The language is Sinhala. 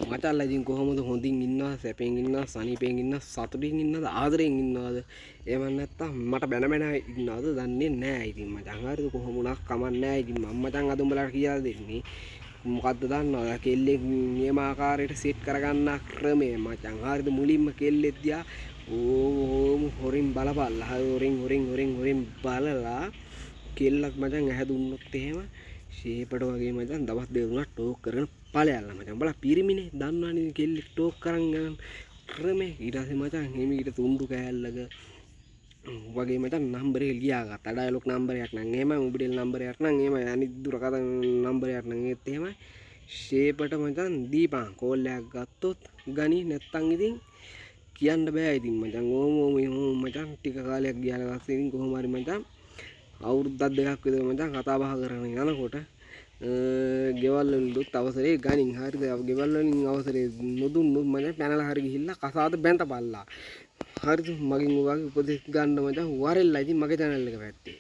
මචංලා ඉතින් කොහොමද හොඳින් ඉන්නවා සැපෙන් ඉන්නවා සනීපෙන් ඉන්නවා සතුටින් ඉන්නවද ආදරෙන් ඉන්නවද එහෙම නැත්නම් මට බැන බැන ඉන්නවද දන්නේ නැහැ ඉතින් මචං හරිද කොහොම වුණා කමක් නැහැ ඉතින් මම මචං අද උඹලාට කියලා දෙන්නේ මොකද්ද දන්නවද කෙල්ලෙක් නියම ආකාරයට සෙට් කරගන්න ක්‍රමය මචං හරිද මුලින්ම කෙල්ලෙක් දිහා ඕම හොරින් බලපල්ලා හොරින් බලලා කෙල්ලක් මචං ඇහැ දුන්නොත් එහෙම ෂේපට වගේ මචං දවස් දෙක තුනක් ටෝක් කරගෙන ඵලයල්ලා මචං උඹලා පිරිමිනේ දන්නවනේ කෙල්ලෙක් ටෝක් කරන් යන ක්‍රමේ ඊට පස්සේ මචං එහෙම ඊට තුන්ඩු කෑල්ලක වගේ මචං නම්බරේ ලියාගත්තා ඩයලොග් නම්බරයක් නම් එහෙමයි මොබිටෙල් නම්බරයක් නම් එහෙමයි අනිත් දුරකථන නම්බරයක් නම් ඒත් එහෙමයි ෂේපට මචං දීපන් කෝල් එකක් ගත්තොත් ගනි නැත්තම් ඉතින් කියන්න බෑ ඉතින් මචං ඕම මචං ටික කාලයක් ගියාලා පස්සේ ඉතින් කොහොම හරි මචං අවුරුද්දක් දෙකක් විතර මචං කතා බහ කරගෙන යනකොට ගෙවල් වලට අවසරේ ගනින් හරිද ගෙවල් වලින් අවසරේ නොදුන්නොත් මචං පැනලා හරි ගිහිල්ලා කසාද බැඳපල්ලා හරිද මගෙන් ඔයාගේ උපදෙස් ගන්න මචං වරෙල්ලා ඉතින් මගේ channel එක පැත්තේ